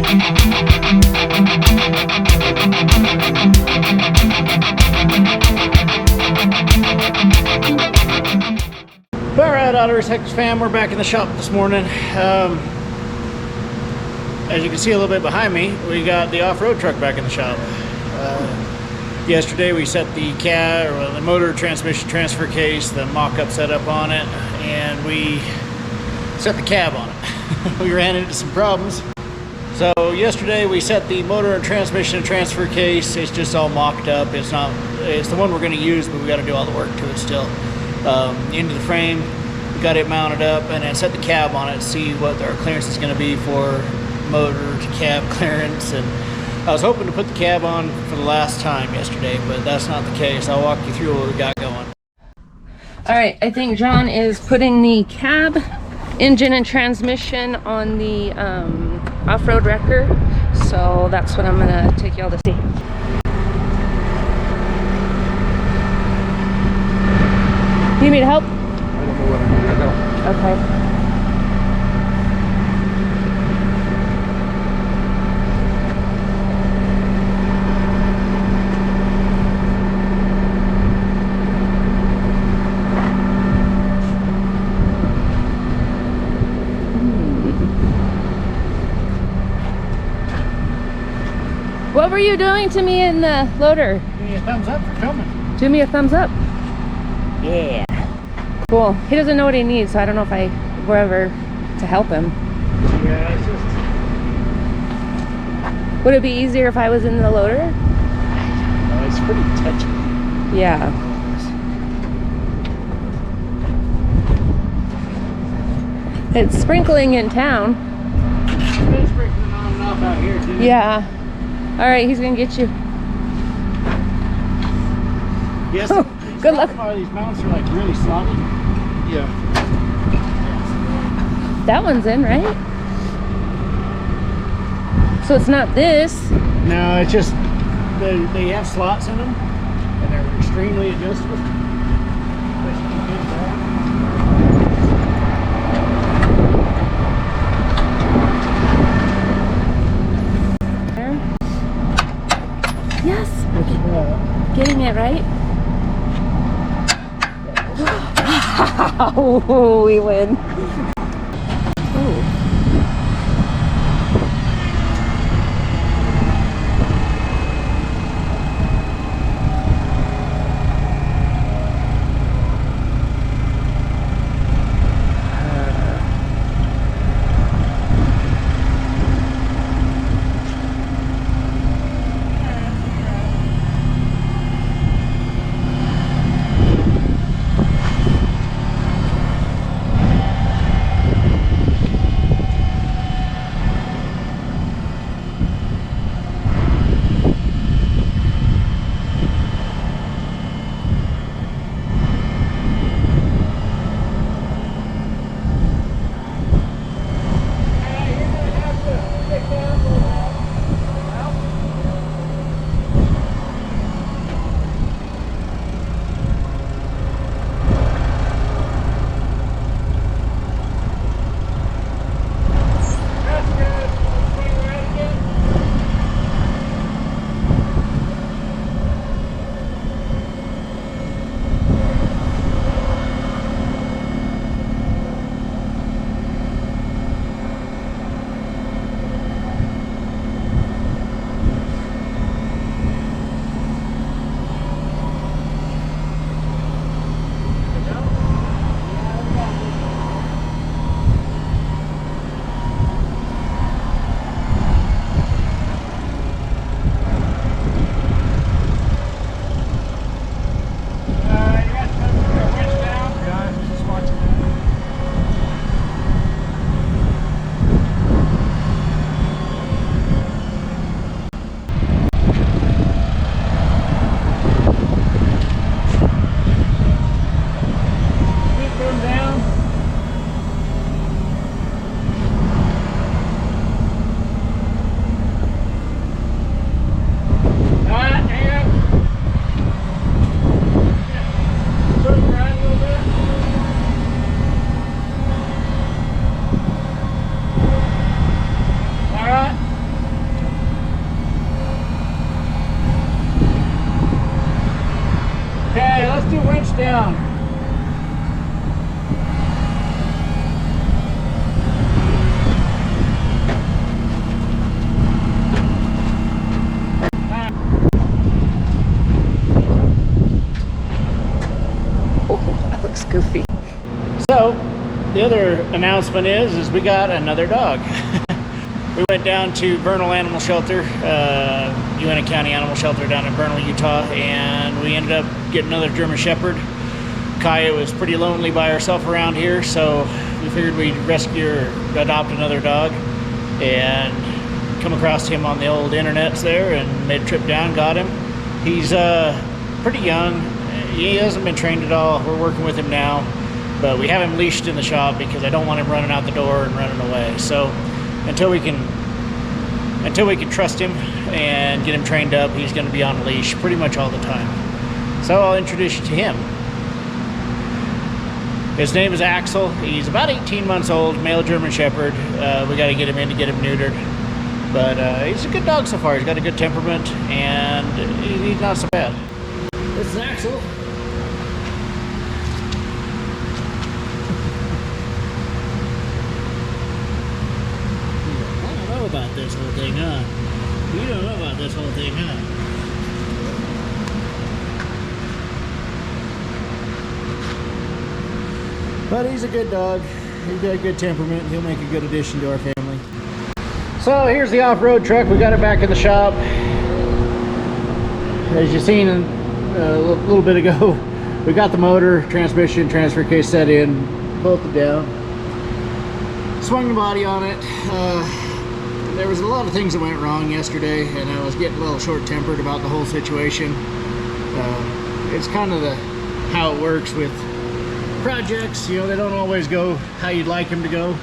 Alright, Outdoors Hex fam, we're back in the shop this morning. As you can see a little bit behind me, we got the off-road truck back in the shop. Yesterday we set the cab, or the motor transmission transfer case, the mock-up setup on it, and we set the cab on it. We ran into some problems. So yesterday we set the motor and transmission transfer case. It's just all mocked up. It's the one we're going to use, but we got to do all the work to it still. Into the frame, we got it mounted up, and then set the cab on it to see what our clearance is going to be for motor to cab clearance. And I was hoping to put the cab on for the last time yesterday, but that's not the case. I'll walk you through what we got going. All right, I think John is putting the cab, engine, and transmission on the off-road wrecker, so that's what I'm gonna take y'all to see. You need me to help? I don't know what I'm doing. Okay. What were you doing to me in the loader? Give me a thumbs up for filming. Do me a thumbs up. Yeah. Cool. He doesn't know what he needs, so I don't know if I wherever to help him. Yeah, it's just... Would it be easier if I was in the loader? No, it's pretty touchy. Yeah. It's sprinkling in town. It's sprinkling on and off out here too. Yeah. All right, he's gonna get you. Yes. Oh, good luck. These mounts are like really sloppy. Yeah. That one's in, right? So it's not this. No, it's just they have slots in them, and they're extremely adjustable. Yes. Getting it right. Oh, we win. down. Oh, that looks goofy. So, the other announcement is we got another dog. We went down to Vernal Animal Shelter, Uintah County Animal Shelter down in Vernal, Utah, and we ended up getting another German Shepherd. Kaya was pretty lonely by herself around here, so we figured we'd rescue or adopt another dog, and come across him on the old internets there and made a trip down, got him. He's pretty young. He hasn't been trained at all. We're working with him now, but we have him leashed in the shop because I don't want him running out the door and running away. So until we can trust him and get him trained up, he's going to be on a leash pretty much all the time. So I'll introduce you to him. His name is Axel. He's about 18 months old, male German Shepherd. We got to get him in to get him neutered. But he's a good dog so far. He's got a good temperament, and he's not so bad. This is Axel. About this whole thing, huh? You don't know about this whole thing, huh? But he's a good dog. He's got a good temperament. He'll make a good addition to our family. So here's the off-road truck. We got it back in the shop. As you've seen a little bit ago, we got the motor, transmission, transfer case set in, bolted down. Swung the body on it. There was a lot of things that went wrong yesterday, and I was getting a little short-tempered about the whole situation. It's kind of how it works with projects. You know, they don't always go how you'd like them to go,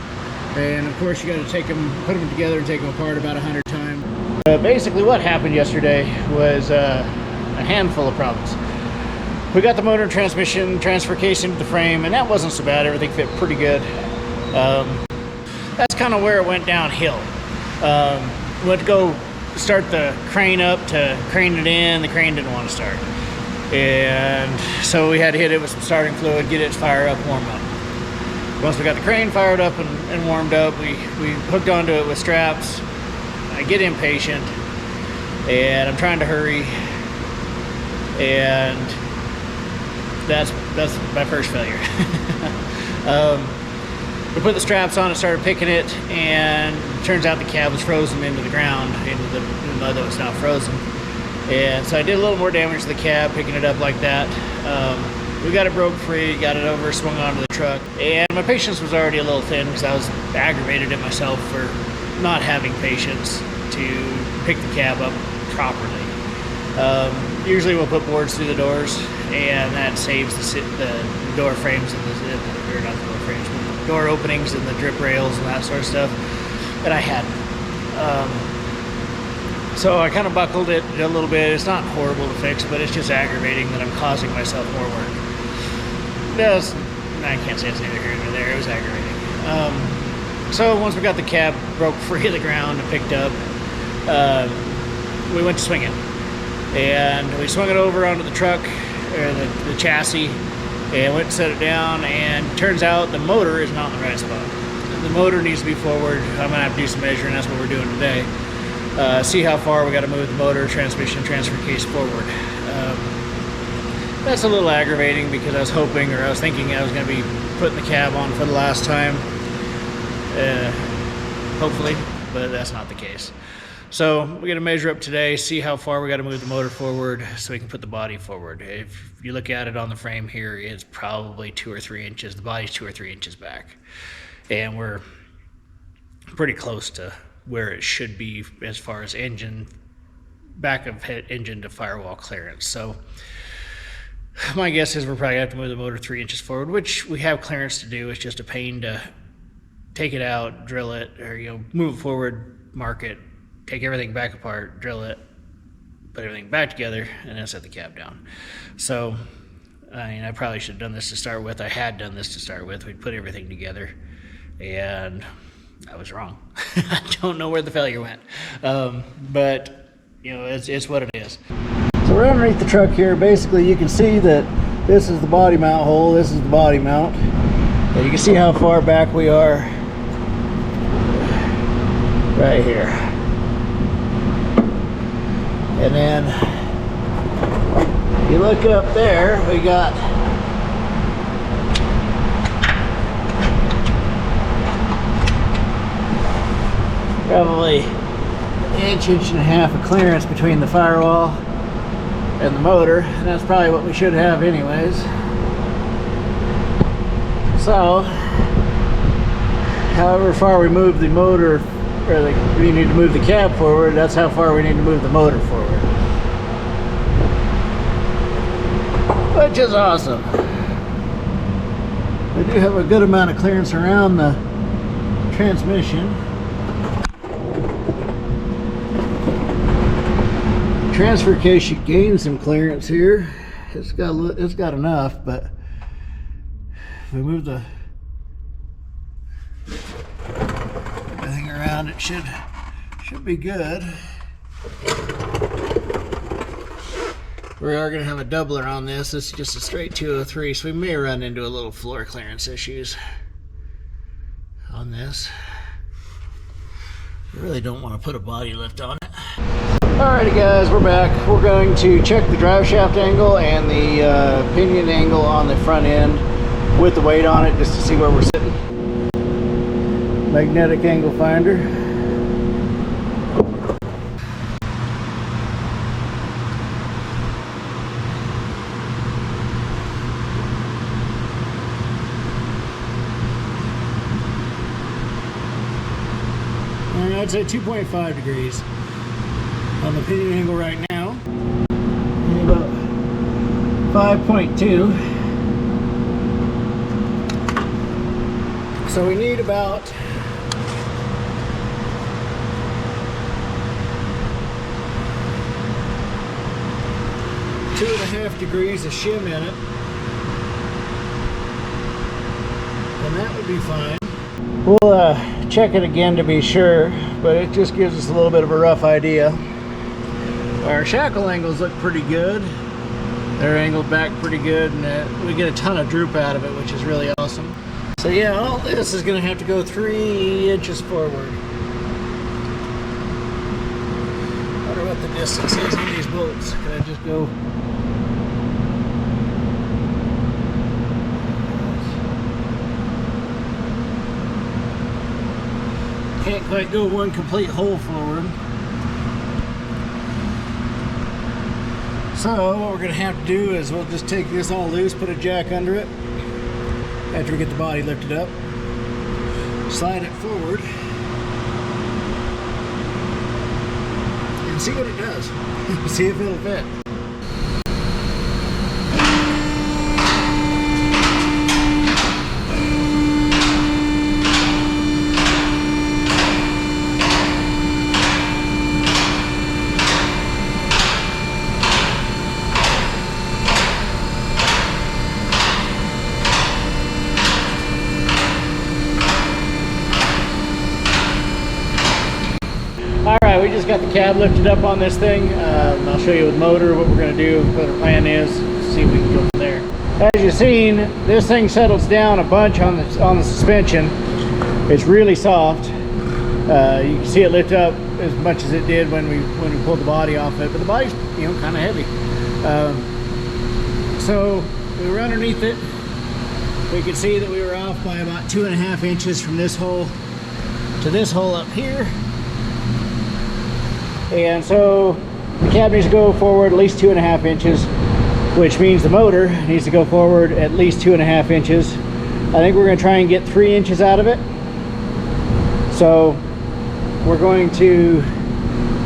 and of course you got to put them together and take them apart about 100 times. Basically, what happened yesterday was a handful of problems. We got the motor and transmission, transfer case into the frame, and that wasn't so bad. Everything fit pretty good. That's kind of where it went downhill. Went to go start the crane up to crane it in. The crane didn't want to start, and so we had to hit it with some starting fluid, get its fire up, warm up. Once we got the crane fired up and warmed up, we hooked onto it with straps. I get impatient, and I'm trying to hurry, and that's my first failure. We put the straps on and started picking it, and it turns out the cab was frozen into the ground, into the mud that was now frozen. And so I did a little more damage to the cab, picking it up like that. We got it broke free, got it over, swung onto the truck. And my patience was already a little thin because I was aggravated at myself for not having patience to pick the cab up properly. Usually we'll put boards through the doors, and that saves the door frames and or not the door frames, but the door openings and the drip rails and that sort of stuff. And I hadn't. So I kind of buckled it a little bit. It's not horrible to fix, but it's just aggravating that I'm causing myself more work. I can't say it's neither here nor there. It was aggravating. So once we got the cab broke free of the ground and picked up, we went to swing it. And we swung it over onto the truck, or the chassis, and went to set it down, and turns out the motor is not in the right spot. The motor needs to be forward. I'm gonna have to do some measuring. That's what we're doing today. See how far we got to move the motor, transmission, transfer case forward. That's a little aggravating because I was thinking I was going to be putting the cab on for the last time, hopefully, but that's not the case. So we got to measure up today, see how far we got to move the motor forward so we can put the body forward. If you look at it on the frame here, it's probably 2 or 3 inches. The body's 2 or 3 inches back, and we're pretty close to where it should be as far as engine, back of engine to firewall clearance. So my guess is we're probably gonna have to move the motor 3 inches forward, which we have clearance to do. It's just a pain to take it out, drill it, or move it forward, mark it, take everything back apart, drill it, put everything back together, and then set the cab down. So I probably should have done this to start with. I had done this to start with. We'd put everything together, and I was wrong. I don't know where the failure went, but it's what it is. So we're underneath the truck here. Basically, you can see that This is the body mount hole, this is the body mount. And you can see how far back we are right here. And then you look up there, we got probably an inch and a half of clearance between the firewall and the motor, and that's probably what we should have anyways. So, however far we move the motor, or we need to move the cab forward, that's how far we need to move the motor forward. Which is awesome. We do have a good amount of clearance around the transmission. Transfer case should gain some clearance here. It's got enough, but if we move the everything around, it should be good. We are going to have a doubler on this. This is just a straight 203, so we may run into a little floor clearance issues on this. I really don't want to put a body lift on it. Alrighty guys, we're back. We're going to check the drive shaft angle and the pinion angle on the front end with the weight on it, just to see where we're sitting. Magnetic angle finder. I'd say 2.5 degrees on the pinion angle right now. And about 5.2. So we need about 2.5 degrees of shim in it, and that would be fine. We'll check it again to be sure, but it just gives us a little bit of a rough idea. Our shackle angles look pretty good. They're angled back pretty good, and we get a ton of droop out of it, which is really awesome. So yeah, all this is going to have to go 3 inches forward. I wonder what the distance is on these bolts. Can I just go? Can't quite go one complete hole forward. So what we're going to have to do is we'll just take this all loose, put a jack under it after we get the body lifted up, slide it forward, and see what it does. See if it'll fit. Alright, we just got the cab lifted up on this thing. I'll show you with motor what we're going to do, what our plan is, see if we can go from there. As you've seen, this thing settles down a bunch on the suspension. It's really soft. You can see it lift up as much as it did when we pulled the body off it, but the body's kind of heavy. So we were underneath it. We could see that we were off by about 2.5 inches from this hole to this hole up here. And so the cab needs to go forward at least 2.5 inches, which means the motor needs to go forward at least 2.5 inches. I think we're going to try and get 3 inches out of it. So we're going to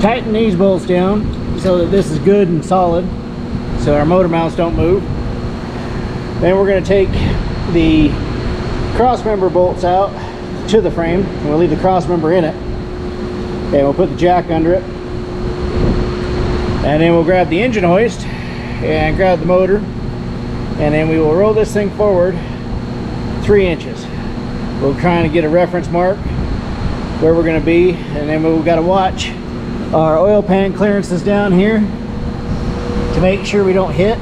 tighten these bolts down so that this is good and solid, so our motor mounts don't move. Then we're going to take the cross member bolts out to the frame, and we'll leave the cross member in it, and we'll put the jack under it. And then we'll grab the engine hoist and grab the motor, and then we will roll this thing forward 3 inches. We'll try and get a reference mark where we're going to be, and then we've got to watch our oil pan clearances down here to make sure we don't hit.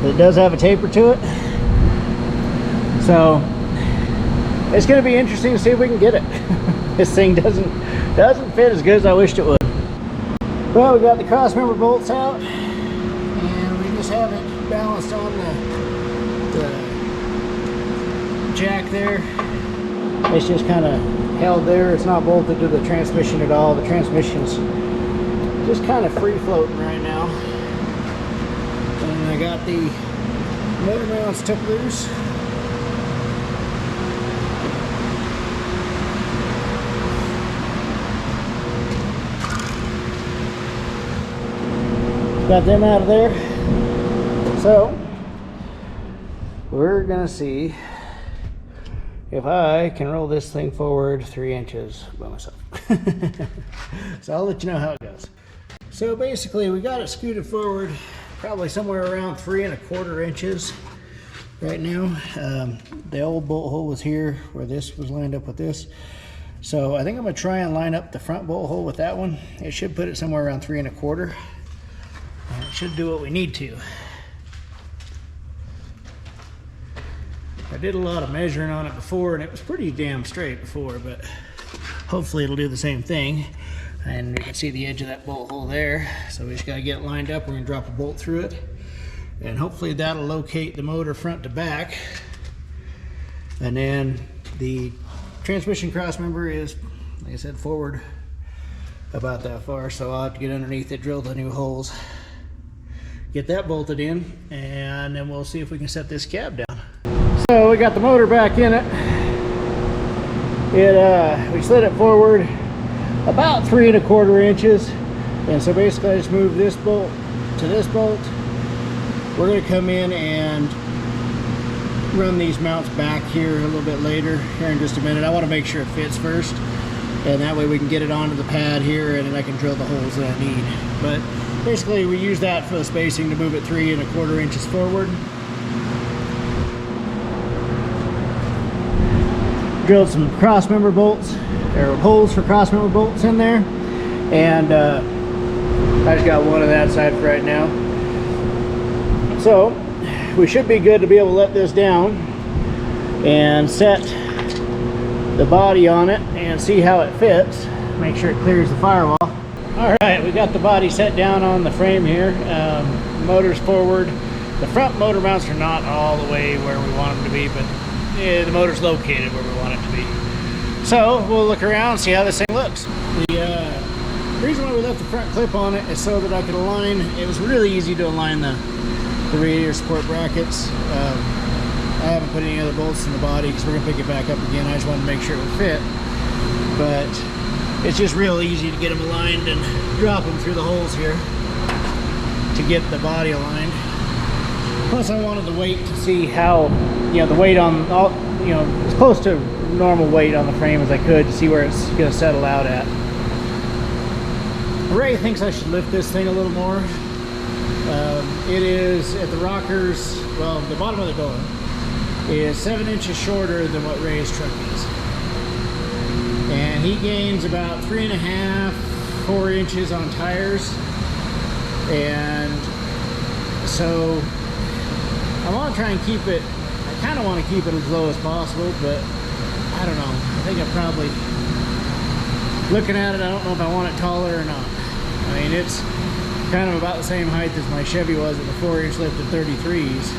It does have a taper to it. So it's going to be interesting to see if we can get it. This thing doesn't fit as good as I wished it would. Well, we got the cross member bolts out, and we just have it balanced on the jack there. It's just kind of held there. It's not bolted to the transmission at all. The transmission's just kind of free floating right now. And I got the motor mounts took loose. Got them out of there. So we're gonna see if I can roll this thing forward 3 inches by myself. So I'll let you know how it goes. So basically we got it scooted forward probably somewhere around 3 1/4 inches right now. The old bolt hole was here where this was lined up with this. So I think I'm gonna try and line up the front bolt hole with that one. It should put it somewhere around 3 1/4. And it should do what we need to. I did a lot of measuring on it before, and it was pretty damn straight before, but hopefully it'll do the same thing. And you can see the edge of that bolt hole there. So we just gotta get it lined up. We're gonna drop a bolt through it, and hopefully that'll locate the motor front to back. And then the transmission cross member is, like I said, forward about that far, so I'll have to get underneath it, drill the new holes, get that bolted in, and then we'll see if we can set this cab down. So we got the motor back in it. We slid it forward about 3 1/4 inches, and so basically I just moved this bolt to this bolt. We're going to come in and run these mounts back here a little bit later here in just a minute. I want to make sure it fits first, and that way we can get it onto the pad here, and then I can drill the holes that I need. But basically we use that for the spacing to move it 3 1/4 inches forward. Drilled some cross member bolts, or holes for cross member bolts in there, and I just got one on that side for right now. So we should be good to be able to let this down and set the body on it and see how it fits. Make sure it clears the firewall. All right, we got the body set down on the frame here. Motor's forward. The front motor mounts are not all the way where we want them to be, but the motor's located where we want it to be. So we'll look around and see how this thing looks. The reason why we left the front clip on it is so that I could align. It was really easy to align the radiator support brackets. I haven't put any other bolts in the body because we're going to pick it back up again. I just wanted to make sure it would fit. But it's just real easy to get them aligned and drop them through the holes here to get the body aligned. Plus I wanted the weight to see how, the weight on all, as close to normal weight on the frame as I could to see where it's going to settle out at. Ray thinks I should lift this thing a little more. It is at the rockers, well, the bottom of the door is 7 inches shorter than what Ray's truck is. And he gains about 3 1/2, 4 inches on tires. And so I want to try and keep it, I kind of want to keep it as low as possible, but I don't know. I think I probably, looking at it, I don't know if I want it taller or not. I mean, it's kind of about the same height as my Chevy was at the 4-inch lift at 33s.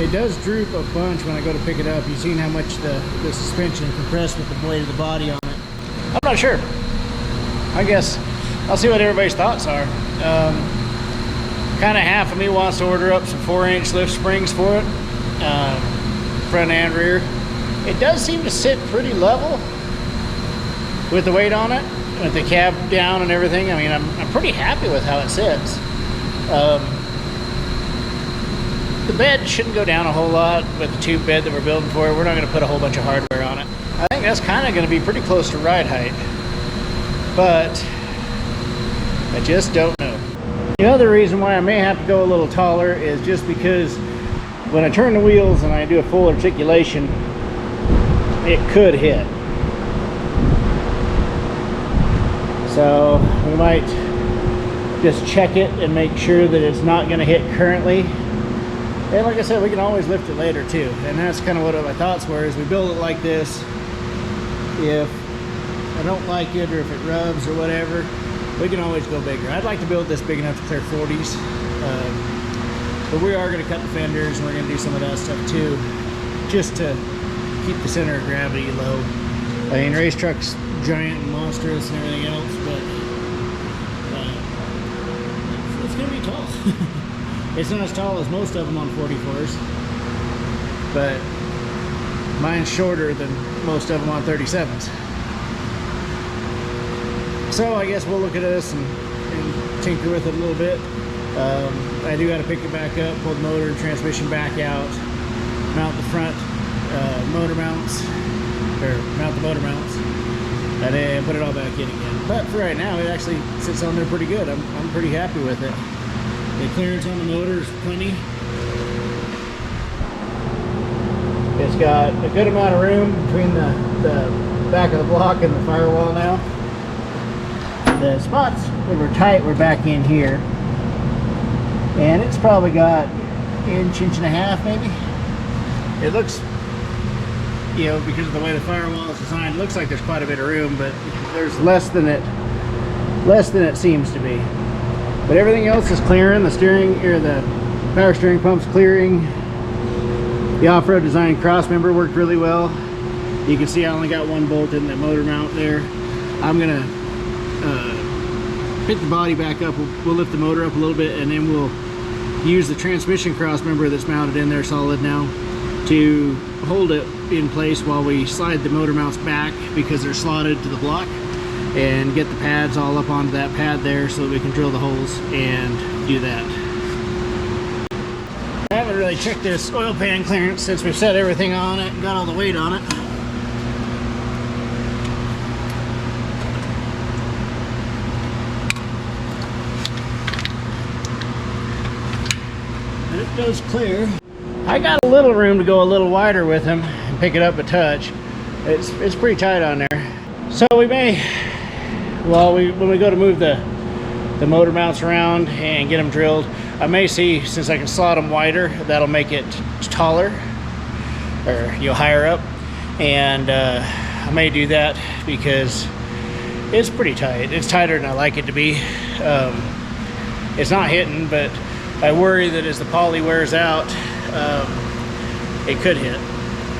It does droop a bunch when I go to pick it up. You've seen how much the suspension compressed with the blade of the body on it. I'm not sure. I guess I'll see what everybody's thoughts are. Kind of half of me wants to order up some 4-inch lift springs for it, front and rear. It does seem to sit pretty level with the weight on it, with the cab down and everything. I mean, I'm pretty happy with how it sits. The bed shouldn't go down a whole lot with the tube bed that we're building for it. We're not going to put a whole bunch of hardware on it. I think that's kind of going to be pretty close to ride height, but I just don't know. The other reason why I may have to go a little taller is just because when I turn the wheels and I do a full articulation, it could hit. So we might just check it and make sure that it's not going to hit currently. And like I said, we can always lift it later too. And that's kind of what my thoughts were, is we build it like this. If I don't like it, or if it rubs or whatever, we can always go bigger. I'd like to build this big enough to clear 40s. But we are going to cut the fenders, and we're going to do some of that stuff too, just to keep the center of gravity low. I mean, race truck's giant and monstrous and everything else, but it's going to be tall. It's not as tall as most of them on 44s, but mine's shorter than most of them on 37s. So I guess we'll look at this and tinker with it a little bit. I do got to pick it back up, pull the motor and transmission back out, mount the front motor mounts, or mount the motor mounts, and then put it all back in again. But for right now, it actually sits on there pretty good. I'm pretty happy with it. The clearance on the motor is plenty. It's got a good amount of room between the back of the block and the firewall now. The spots that were tight were back in here. And it's probably got inch and a half maybe. It looks, you know, because of the way the firewall is designed, it looks like there's quite a bit of room, but there's less than it seems to be. But everything else is clearing. The steering, or the power steering pump's clearing. The off-road design cross member worked really well. You can see I only got one bolt in the motor mount there. I'm gonna pick the body back up. We'll lift the motor up a little bit, and then we'll use the transmission cross member that's mounted in there solid now to hold it in place while we slide the motor mounts back, because they're slotted to the block, and get the pads all up onto that pad there so that we can drill the holes and do that. I haven't really checked this oil pan clearance since we've set everything on it and got all the weight on it. And it does clear. I got a little room to go a little wider with him and pick it up a touch. It's pretty tight on there. So we may, well, when we go to move the motor mounts around and get them drilled, I may see, since I can slot them wider, that'll make it taller, or higher up. And I may do that because it's pretty tight. It's tighter than I like it to be. It's not hitting, but I worry that as the poly wears out, it could hit.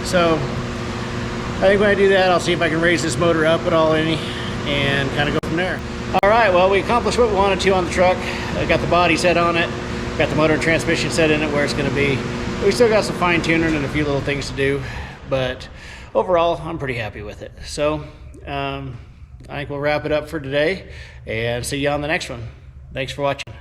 So I think when I do that, I'll see if I can raise this motor up at all any, and kind of go from there. All right, well, we accomplished what we wanted to on the truck. I got the body set on it, got the motor and transmission set in it where it's going to be. We still got some fine tuning and a few little things to do, but overall, I'm pretty happy with it. So I think we'll wrap it up for today and see you on the next one. Thanks for watching.